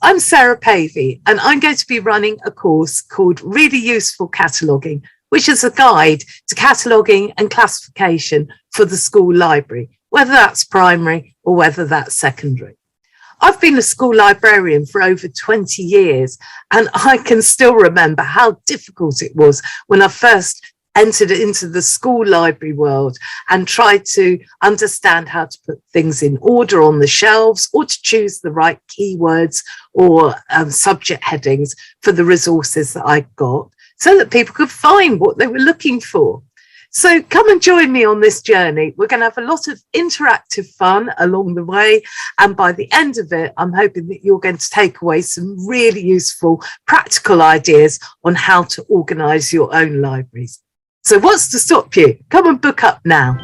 I'm Sarah Pavey, and I'm going to be running a course called Really Useful Cataloguing, which is a guide to cataloguing and classification for the school library, whether that's primary or whether that's secondary. I've been a school librarian for over 20 years, and I can still remember how difficult it was when I first entered into the school library world and tried to understand how to put things in order on the shelves or to choose the right keywords or subject headings for the resources that I got so that people could find what they were looking for. So come and join me on this journey. We're going to have a lot of interactive fun along the way. And by the end of it, I'm hoping that you're going to take away some really useful practical ideas on how to organise your own libraries. So what's to stop you? Come and book up now.